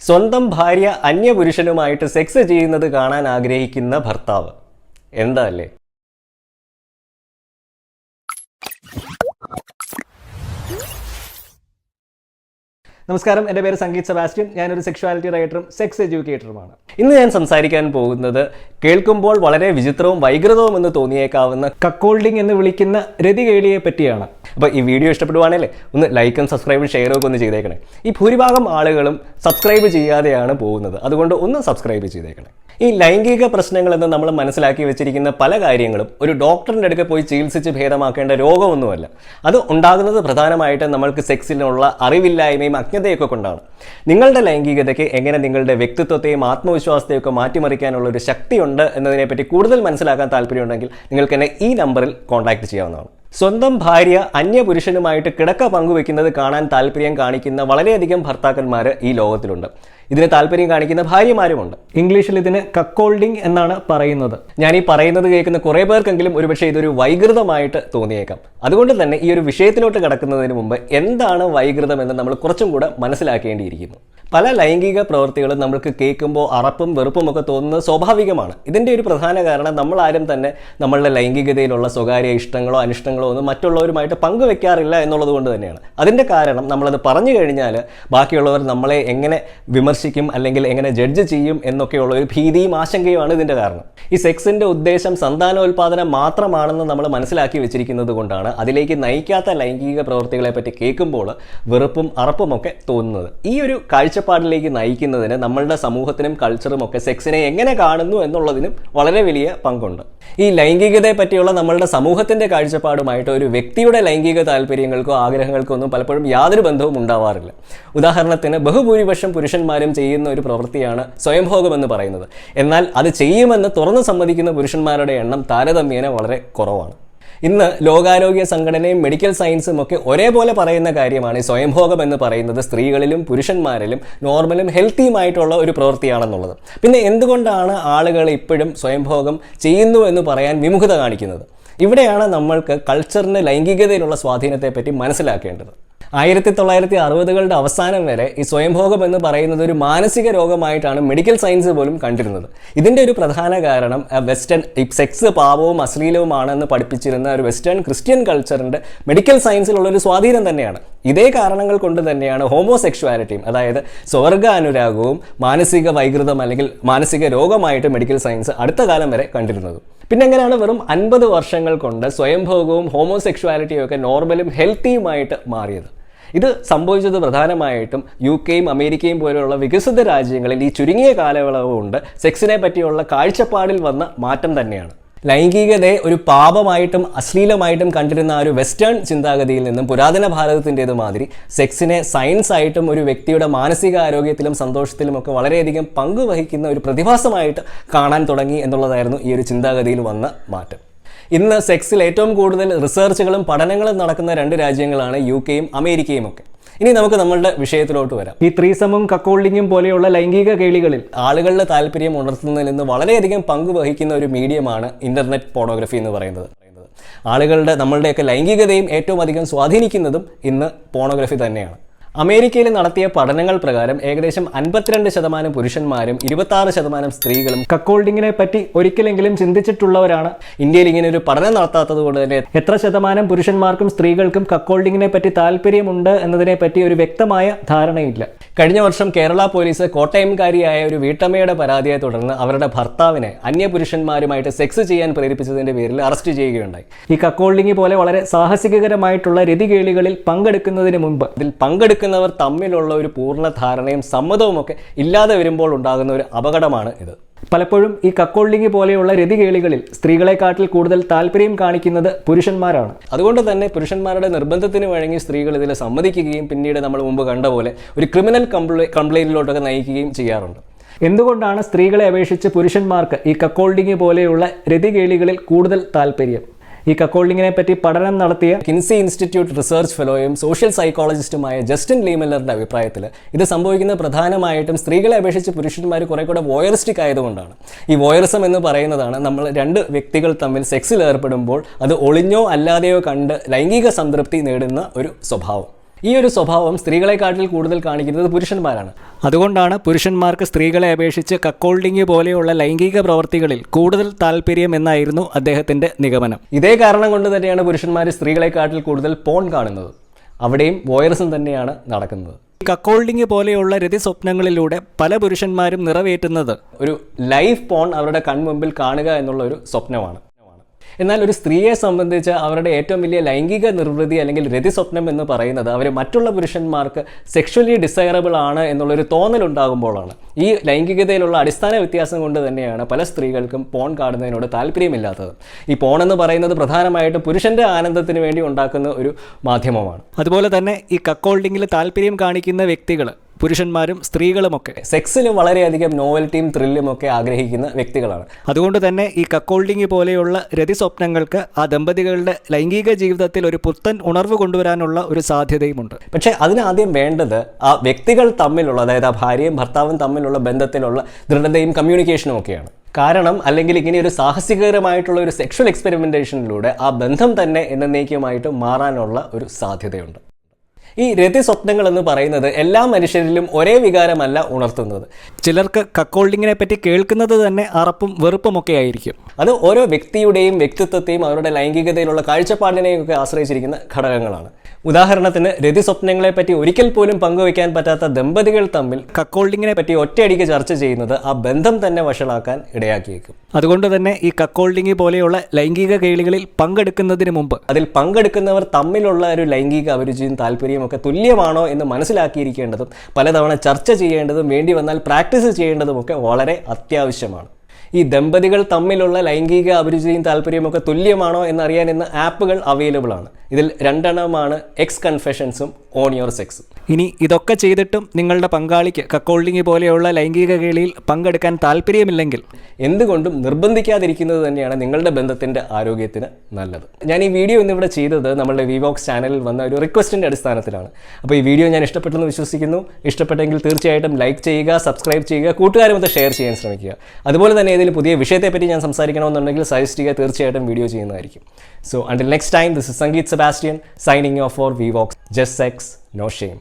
സ്വന്തം ഭാര്യ അന്യപുരുഷനുമായിട്ട് സെക്സ് ചെയ്യുന്നത് കാണാൻ ആഗ്രഹിക്കുന്ന ഭർത്താവ്. എന്താ അല്ലേ? നമസ്കാരം, എൻ്റെ പേര് സംഗീത് സെബാസ്റ്റ്യൻ. ഞാനൊരു സെക്ഷുവാലിറ്റി റൈറ്ററും സെക്സ് എഡ്യൂക്കേറ്ററുമാണ്. ഇന്ന് ഞാൻ സംസാരിക്കാൻ പോകുന്നത് കേൾക്കുമ്പോൾ വളരെ വിചിത്രവും വൈകൃതവും എന്ന് തോന്നിയേക്കാവുന്ന കക്കോൾഡിംഗ് എന്ന് വിളിക്കുന്ന രതികേളിയെ പറ്റിയാണ്. അപ്പോൾ ഈ വീഡിയോ ഇഷ്ടപ്പെടുവാണല്ലേ ഒന്ന് ലൈക്കും സബ്സ്ക്രൈബും ഷെയറും ഒക്കെ ഒന്ന് ചെയ്തേക്കണേ. ഈ ഭൂരിഭാഗം ആളുകളും സബ്സ്ക്രൈബ് ചെയ്യാതെയാണ് പോകുന്നത്, അതുകൊണ്ട് ഒന്ന് സബ്സ്ക്രൈബ് ചെയ്തേക്കണേ. ഈ ലൈംഗിക പ്രശ്നങ്ങളെന്ന് നമ്മൾ മനസ്സിലാക്കി വെച്ചിരിക്കുന്ന പല കാര്യങ്ങളും ഒരു ഡോക്ടറിൻ്റെ അടുക്ക പോയി ചികിത്സിച്ച് ഭേദമാക്കേണ്ട രോഗമൊന്നുമല്ല. അത് ഉണ്ടാകുന്നത് പ്രധാനമായിട്ട് നമ്മൾക്ക് സെക്സിനുള്ള അറിവില്ലായ്മയും അജ്ഞതയൊക്കെ കൊണ്ടാണ്. നിങ്ങളുടെ ലൈംഗികതയ്ക്ക് എങ്ങനെ നിങ്ങളുടെ വ്യക്തിത്വത്തെയും ആത്മവിശ്വാസത്തെയും ഒക്കെ മാറ്റിമറിക്കാനുള്ള ഒരു ശക്തിയുണ്ട് എന്നതിനെപ്പറ്റി കൂടുതൽ മനസ്സിലാക്കാൻ താല്പര്യമുണ്ടെങ്കിൽ നിങ്ങൾക്ക് എന്നെ ഈ നമ്പറിൽ കോൺടാക്ട് ചെയ്യാവുന്നതാണ്. സ്വന്തം ഭാര്യ അന്യപുരുഷനുമായിട്ട് കിടക്ക പങ്കുവെക്കുന്നത് കാണാൻ താല്പര്യം കാണിക്കുന്ന വളരെയധികം ഭർത്താക്കന്മാർ ഈ ലോകത്തിലുണ്ട്. ഇതിന് താല്പര്യം കാണിക്കുന്ന ഭാര്യമാരുമുണ്ട്. ഇംഗ്ലീഷിൽ ഇതിന് കക്കോൾഡിംഗ് എന്നാണ് പറയുന്നത്. ഞാൻ ഈ പറയുന്നത് കേൾക്കുന്ന കുറേ പേർക്കെങ്കിലും ഒരുപക്ഷെ ഇതൊരു വൈകൃതമായിട്ട് തോന്നിയേക്കാം. അതുകൊണ്ട് തന്നെ ഈ ഒരു വിഷയത്തിലോട്ട് കടക്കുന്നതിന് മുമ്പ് എന്താണ് വൈകൃതം എന്ന് നമ്മൾ കുറച്ചും കൂടെ മനസ്സിലാക്കേണ്ടിയിരിക്കുന്നു. പല ലൈംഗിക പ്രവൃത്തികളും നമ്മൾക്ക് കേൾക്കുമ്പോൾ അറപ്പും വെറുപ്പും ഒക്കെ തോന്നുന്നത് സ്വാഭാവികമാണ്. ഇതിൻ്റെ ഒരു പ്രധാന കാരണം നമ്മളാരും തന്നെ നമ്മളുടെ ലൈംഗികതയിലുള്ള സ്വകാര്യ ഇഷ്ടങ്ങളോ അനിഷ്ടങ്ങളോ ഒന്നും മറ്റുള്ളവരുമായിട്ട് പങ്കുവെക്കാറില്ല എന്നുള്ളത് കൊണ്ട് തന്നെയാണ്. അതിൻ്റെ കാരണം നമ്മളത് പറഞ്ഞു കഴിഞ്ഞാൽ ബാക്കിയുള്ളവർ നമ്മളെ എങ്ങനെ വിമർശിക്കും അല്ലെങ്കിൽ എങ്ങനെ ജഡ്ജ് ചെയ്യും എന്നൊക്കെയുള്ള ഒരു ഭീതിയും ആശങ്കയുമാണ് ഇതിൻ്റെ കാരണം. ഈ സെക്സിൻ്റെ ഉദ്ദേശം സന്താനോൽപാദനം മാത്രമാണെന്ന് നമ്മൾ മനസ്സിലാക്കി വെച്ചിരിക്കുന്നത് കൊണ്ടാണ് അതിലേക്ക് നയിക്കാത്ത ലൈംഗിക പ്രവൃത്തികളെ പറ്റി കേൾക്കുമ്പോൾ വെറുപ്പും അറപ്പും ഒക്കെ തോന്നുന്നത്. ഈ ഒരു കാഴ്ചപ്പാടിലേക്ക് നയിക്കുന്നതിന് നമ്മളുടെ സമൂഹത്തിനും കൾച്ചറും ഒക്കെ സെക്സിനെ എങ്ങനെ കാണുന്നു എന്നുള്ളതിനും വളരെ വലിയ പങ്കുണ്ട്. ഈ ലൈംഗികതയെ പറ്റിയുള്ള നമ്മളുടെ സമൂഹത്തിൻ്റെ കാഴ്ചപ്പാടുമായിട്ട് ഒരു വ്യക്തിയുടെ ലൈംഗിക താല്പര്യങ്ങൾക്കോ ആഗ്രഹങ്ങൾക്കോ ഒന്നും പലപ്പോഴും യാതൊരു ബന്ധവും ഉണ്ടാവാറില്ല. ഉദാഹരണത്തിന് ബഹുഭൂരിപക്ഷം പുരുഷന്മാരും ചെയ്യുന്ന ഒരു പ്രവൃത്തിയാണ് സ്വയംഭോഗം എന്ന് പറയുന്നത്. എന്നാൽ അത് ചെയ്യുമെന്ന് തുറന്നു സമ്മതിക്കുന്ന പുരുഷന്മാരുടെ എണ്ണം താരതമ്യേന വളരെ കുറവാണ്. ഇന്ന് ലോകാരോഗ്യ സംഘടനയും മെഡിക്കൽ സയൻസും ഒക്കെ ഒരേപോലെ പറയുന്ന കാര്യമാണ് ഈ സ്വയംഭോഗം എന്ന് പറയുന്നത് സ്ത്രീകളിലും പുരുഷന്മാരിലും നോർമലും ഹെൽത്തിയുമായിട്ടുള്ള ഒരു പ്രവൃത്തിയാണെന്നുള്ളത്. പിന്നെ എന്തുകൊണ്ടാണ് ആളുകൾ ഇപ്പോഴും സ്വയംഭോഗം ചെയ്യുന്നു എന്ന് പറയാൻ വിമുഖത കാണിക്കുന്നത്? ഇവിടെയാണ് നമ്മൾക്ക് കൾച്ചറിന് ലൈംഗികതയിലുള്ള സ്വാധീനത്തെപ്പറ്റി മനസ്സിലാക്കേണ്ടത്. 1960കളുടെ അവസാനം വരെ ഈ സ്വയംഭോഗം എന്ന് പറയുന്നത് ഒരു മാനസിക രോഗമായിട്ടാണ് മെഡിക്കൽ സയൻസ് പോലും കണ്ടിരുന്നത്. ഇതിൻ്റെ ഒരു പ്രധാന കാരണം വെസ്റ്റേൺ സെക്സ് പാപവും അശ്ലീലവുമാണെന്ന് പഠിപ്പിച്ചിരുന്ന ഒരു വെസ്റ്റേൺ ക്രിസ്ത്യൻ കൾച്ചറിൻ്റെ മെഡിക്കൽ സയൻസിലുള്ളൊരു സ്വാധീനം തന്നെയാണ്. ഇതേ കാരണങ്ങൾ കൊണ്ട് തന്നെയാണ് ഹോമോസെക്ഷുവാലിറ്റിയും, അതായത് സ്വർഗ അനുരാഗവും മാനസിക വൈകൃതം അല്ലെങ്കിൽ മാനസിക രോഗമായിട്ട് മെഡിക്കൽ സയൻസ് അടുത്ത കാലം വരെ കണ്ടിരുന്നത്. പിന്നെ എങ്ങനെയാണ് വെറും 50 വർഷങ്ങൾ കൊണ്ട് സ്വയംഭോഗവും ഹോമോസെക്ഷുവാലിറ്റിയും ഒക്കെ നോർമലും ഹെൽത്തിയുമായിട്ട് മാറിയത്? ഇത് സംഭവിച്ചത് പ്രധാനമായിട്ടും യുകെയും അമേരിക്കയും പോലെയുള്ള വികസിത രാജ്യങ്ങളിൽ ഈ ചുരുങ്ങിയ കാലയളവ് കൊണ്ട് സെക്സിനെ പറ്റിയുള്ള കാഴ്ചപ്പാടിൽ വന്ന മാറ്റം തന്നെയാണ്. ലൈംഗികതയെ ഒരു പാപമായിട്ടും അശ്ലീലമായിട്ടും കണ്ടിരുന്ന ആ ഒരു വെസ്റ്റേൺ ചിന്താഗതിയിൽ നിന്നും പുരാതന ഭാരതത്തിൻ്റേത് മാതിരി സെക്സിനെ സയൻസ് ആയിട്ടും ഒരു വ്യക്തിയുടെ മാനസികാരോഗ്യത്തിലും സന്തോഷത്തിലും ഒക്കെ വളരെയധികം പങ്കുവഹിക്കുന്ന ഒരു പ്രതിഭാസമായിട്ട് കാണാൻ തുടങ്ങി എന്നുള്ളതായിരുന്നു ഈ ഒരു ചിന്താഗതിയിൽ വന്ന മാറ്റം. ഇന്ന് സെക്സിൽ ഏറ്റവും കൂടുതൽ റിസർച്ചുകളും പഠനങ്ങളും നടക്കുന്ന 2 രാജ്യങ്ങളാണ് യുകെയും അമേരിക്കയും ഒക്കെ. ഇനി നമുക്ക് നമ്മളുടെ വിഷയത്തിലോട്ട് വരാം. ഈ ത്രീസമും കക്കോൾഡിങ്ങും പോലെയുള്ള ലൈംഗിക കേളികളിൽ ആളുകളുടെ താല്പര്യം ഉണർത്തുന്നതിൽ നിന്ന് വളരെയധികം പങ്ക് വഹിക്കുന്ന ഒരു മീഡിയമാണ് ഇന്റർനെറ്റ് പോർണോഗ്രഫി എന്ന് പറയുന്നത്. ആളുകളുടെ നമ്മളുടെയൊക്കെ ലൈംഗികതയും ഏറ്റവും അധികം സ്വാധീനിക്കുന്നതും ഇന്ന് പോർണോഗ്രഫി തന്നെയാണ്. അമേരിക്കയിൽ നടത്തിയ പഠനങ്ങൾ പ്രകാരം ഏകദേശം 52% പുരുഷന്മാരും 26% സ്ത്രീകളും കക്കോൾഡിങ്ങിനെ പറ്റി ഒരിക്കലെങ്കിലും ചിന്തിച്ചിട്ടുള്ളവരാണ്. ഇന്ത്യയിൽ ഇങ്ങനെ ഒരു പഠനം നടത്താത്തത് കൊണ്ട് തന്നെ എത്ര ശതമാനം പുരുഷന്മാർക്കും സ്ത്രീകൾക്കും കക്കോൾഡിങ്ങിനെ പറ്റി താല്പര്യമുണ്ട് എന്നതിനെ പറ്റി ഒരു വ്യക്തമായ ധാരണയില്ല. കഴിഞ്ഞ വർഷം കേരള പോലീസ് കോട്ടയംകാരിയായ ഒരു വീട്ടമ്മയുടെ പരാതിയെ തുടർന്ന് അവരുടെ ഭർത്താവിനെ അന്യപുരുഷന്മാരുമായിട്ട് സെക്സ് ചെയ്യാൻ പ്രേരിപ്പിച്ചതിന്റെ പേരിൽ അറസ്റ്റ് ചെയ്യുകയുണ്ടായി. ഈ കക്കോൾഡിംഗ് പോലെ വളരെ സാഹസികകരമായിട്ടുള്ള രതികേളികളിൽ പങ്കെടുക്കുന്നതിന് മുമ്പ് ഇതിൽ പങ്കെടുക്കുന്നവർ തമ്മിലുള്ള ഒരു പൂർണ്ണ ധാരണയും സമ്മതവും ഒക്കെ ഇല്ലാതെ വരുമ്പോൾ ഉണ്ടാകുന്ന ഒരു അപകടമാണ് ഇത്. പലപ്പോഴും ഈ കക്കോൾഡിംഗ് പോലെയുള്ള രതികേളികളിൽ സ്ത്രീകളെക്കാട്ടിൽ കൂടുതൽ താല്പര്യം കാണിക്കുന്നത് പുരുഷന്മാരാണ്. അതുകൊണ്ട് തന്നെ പുരുഷന്മാരുടെ നിർബന്ധത്തിന് വഴങ്ങി സ്ത്രീകൾ ഇതിൽ സമ്മതിക്കുകയും പിന്നീട് നമ്മൾ മുമ്പ് കണ്ട പോലെ ഒരു ക്രിമിനൽ കംപ്ലൈന്റിലോട്ടൊക്കെ നയിക്കുകയും ചെയ്യാറുണ്ട്. എന്തുകൊണ്ടാണ് സ്ത്രീകളെ അപേക്ഷിച്ച് പുരുഷന്മാർക്ക് ഈ കക്കോൾഡിംഗ് പോലെയുള്ള രതികേളികളിൽ കൂടുതൽ താല്പര്യം? ഈ കക്കോൾഡിങ്ങിനെ പറ്റി പഠനം നടത്തിയ കിൻസി ഇൻസ്റ്റിറ്റ്യൂട്ട് റിസർച്ച് ഫെലോയും സോഷ്യൽ സൈക്കോളജിസ്റ്റുമായ ജസ്റ്റിൻ ലീമെല്ലറിന്റെ അഭിപ്രായത്തിൽ ഇത് സംഭവിക്കുന്നത് പ്രധാനമായിട്ടും സ്ത്രീകളെ അപേക്ഷിച്ച് പുരുഷന്മാർ കുറെ കൂടെ വോയറിസ്റ്റിക് ആയതുകൊണ്ടാണ്. ഈ വോയറിസം എന്ന് പറയുന്നതാണ് നമ്മൾ 2 വ്യക്തികൾ തമ്മിൽ സെക്സിൽ ഏർപ്പെടുമ്പോൾ അത് ഒളിഞ്ഞോ അല്ലാതെയോ കണ്ട് ലൈംഗിക സംതൃപ്തി നേടുന്ന ഒരു സ്വഭാവം. ഈ ഒരു സ്വഭാവം സ്ത്രീകളെക്കാട്ടിൽ കൂടുതൽ കാണിക്കുന്നത് പുരുഷന്മാരാണ്. അതുകൊണ്ടാണ് പുരുഷന്മാർക്ക് സ്ത്രീകളെ അപേക്ഷിച്ച് കക്കോൾഡിംഗ് പോലെയുള്ള ലൈംഗിക പ്രവർത്തികളിൽ കൂടുതൽ താല്പര്യം എന്നായിരുന്നു അദ്ദേഹത്തിന്റെ നിഗമനം. ഇതേ കാരണം കൊണ്ട് തന്നെയാണ് പുരുഷന്മാർ സ്ത്രീകളെക്കാട്ടിൽ കൂടുതൽ പോൺ കാണുന്നത്. അവിടെയും വോയറിസം തന്നെയാണ് നടക്കുന്നത്. കക്കോൾഡിംഗ് പോലെയുള്ള രതിസ്വപ്നങ്ങളിലൂടെ പല പുരുഷന്മാരും നിറവേറ്റുന്നത് ഒരു ലൈഫ് പോൺ അവരുടെ കൺമുമ്പിൽ കാണുക എന്നുള്ള ഒരു സ്വപ്നമാണ്. എന്നാൽ ഒരു സ്ത്രീയെ സംബന്ധിച്ച് അവരുടെ ഏറ്റവും വലിയ ലൈംഗിക നിർവൃതി അല്ലെങ്കിൽ രതിസ്വപ്നം എന്ന് പറയുന്നത് അവർ മറ്റുള്ള പുരുഷന്മാർക്ക് സെക്ഷുവലി ഡിസൈറബിൾ ആണ് എന്നുള്ളൊരു തോന്നലുണ്ടാകുമ്പോഴാണ്. ഈ ലൈംഗികതയിലുള്ള അടിസ്ഥാന വ്യത്യാസം കൊണ്ട് തന്നെയാണ് പല സ്ത്രീകൾക്കും പോൺ കാണുന്നതിനോട് താല്പര്യമില്ലാത്തത്. ഈ പോൺ എന്ന് പറയുന്നത് പ്രധാനമായിട്ടും പുരുഷന്റെ ആനന്ദത്തിന് വേണ്ടി ഉണ്ടാക്കുന്ന ഒരു മാധ്യമമാണ്. അതുപോലെ തന്നെ ഈ കക്കോൾഡിങ്ങിൽ താല്പര്യം കാണിക്കുന്ന വ്യക്തികൾ പുരുഷന്മാരും സ്ത്രീകളുമൊക്കെ സെക്സിൽ വളരെയധികം നോവൽറ്റിയും ത്രില്ലും ഒക്കെ ആഗ്രഹിക്കുന്ന വ്യക്തികളാണ്. അതുകൊണ്ട് തന്നെ ഈ കക്കോൾഡിംഗ് പോലെയുള്ള രതിസ്വപ്നങ്ങൾക്ക് ആ ദമ്പതികളുടെ ലൈംഗിക ജീവിതത്തിൽ ഒരു പുത്തൻ ഉണർവ് കൊണ്ടുവരാനുള്ള ഒരു സാധ്യതയുമുണ്ട്. പക്ഷേ അതിനാദ്യം വേണ്ടത് ആ വ്യക്തികൾ തമ്മിലുള്ള, അതായത് ആ ഭാര്യയും ഭർത്താവും തമ്മിലുള്ള ബന്ധത്തിലുള്ള ദൃഢതയും കമ്മ്യൂണിക്കേഷനും ഒക്കെയാണ്. കാരണം അല്ലെങ്കിൽ ഇങ്ങനെ ഒരു സാഹസികരമായിട്ടുള്ള ഒരു സെക്ഷൽ എക്സ്പെരിമെന്റേഷനിലൂടെ ആ ബന്ധം തന്നെ എന്നേക്കുമായിട്ട് മാറാനുള്ള ഒരു സാധ്യതയുണ്ട്. ഈ രതിസ്വപ്നങ്ങൾ എന്ന് പറയുന്നത് എല്ലാ മനുഷ്യരിലും ഒരേ വികാരമല്ല ഉണർത്തുന്നത്. ചിലർക്ക് കക്കോൾഡിങ്ങിനെ പറ്റി കേൾക്കുന്നത് തന്നെ അറപ്പും വെറുപ്പുമൊക്കെ ആയിരിക്കും. അത് ഓരോ വ്യക്തിയുടെയും വ്യക്തിത്വത്തെയും അവരുടെ ലൈംഗികതയിലുള്ള കാഴ്ചപ്പാടിനെയും ഒക്കെ ആശ്രയിച്ചിരിക്കുന്ന ഘടകങ്ങളാണ്. ഉദാഹരണത്തിന് രതിസ്വപ്നങ്ങളെ പറ്റി ഒരിക്കൽ പോലും പങ്കുവയ്ക്കാൻ പറ്റാത്ത ദമ്പതികൾ തമ്മിൽ കക്കോൾഡിങ്ങിനെ പറ്റി ഒറ്റയടിക്ക് ചർച്ച ചെയ്യുന്നത് ആ ബന്ധം തന്നെ വഷളാക്കാൻ ഇടയാക്കിയേക്കും. അതുകൊണ്ട് തന്നെ ഈ കക്കോൾഡിങ് പോലെയുള്ള ലൈംഗിക കേളികളിൽ പങ്കെടുക്കുന്നതിന് മുമ്പ് അതിൽ പങ്കെടുക്കുന്നവർ തമ്മിലുള്ള ഒരു ലൈംഗിക അഭിരുചിയും താല്പര്യവും ഒക്കെ തുല്യമാണോ എന്ന് മനസ്സിലാക്കിയിരിക്കേണ്ടതും പലതവണ ചർച്ച ചെയ്യേണ്ടതും വേണ്ടി വന്നാൽ പ്രാക്ടീസ് ചെയ്യേണ്ടതുമൊക്കെ വളരെ അത്യാവശ്യമാണ്. ഈ ദമ്പതികൾ തമ്മിലുള്ള ലൈംഗിക അഭിരുചിയും താല്പര്യമൊക്കെ തുല്യമാണോ എന്നറിയാൻ ഇന്ന് ആപ്പുകൾ അവൈലബിൾ ആണ്. ഇതിൽ 2 എണ്ണമാണ് എക്സ് കൺഫെഷൻസും ഓൺ യുവർ സെക്സും. ഇനി ഇതൊക്കെ ചെയ്തിട്ടും നിങ്ങളുടെ പങ്കാളിക്ക് കക്കോൾഡിംഗ് പോലെയുള്ള ലൈംഗിക കേളിയിൽ പങ്കെടുക്കാൻ താല്പര്യമില്ലെങ്കിൽ എന്തുകൊണ്ടും നിർബന്ധിക്കാതിരിക്കുന്നത് തന്നെയാണ് നിങ്ങളുടെ ബന്ധത്തിൻ്റെ ആരോഗ്യത്തിന് നല്ലത്. ഞാൻ ഈ വീഡിയോ ഇന്നിവിടെ ചെയ്തത് നമ്മളുടെ വിവോക്സ് ചാനലിൽ വന്ന ഒരു റിക്വസ്റ്റിൻ്റെ അടിസ്ഥാനത്തിലാണ്. അപ്പോൾ ഈ വീഡിയോ ഞാൻ ഇഷ്ടപ്പെട്ടെന്ന് വിശ്വസിക്കുന്നു. ഇഷ്ടപ്പെട്ടെങ്കിൽ തീർച്ചയായിട്ടും ലൈക്ക് ചെയ്യുക, സബ്സ്ക്രൈബ് ചെയ്യുക, കൂട്ടുകാരുമൊത്ത് ഷെയർ ചെയ്യാൻ ശ്രമിക്കുക. അതുപോലെ തന്നെ ഏതെങ്കിലും പുതിയ വിഷയത്തെപ്പറ്റി ഞാൻ സംസാരിക്കണമെന്നുണ്ടെങ്കിൽ സജസ്റ്റ് ചെയ്യുക, തീർച്ചയായിട്ടും വീഡിയോ ചെയ്യുന്നതായിരിക്കും. So until next time, this is Sangeet Sebastian signing off for VVox. Just sex, no shame.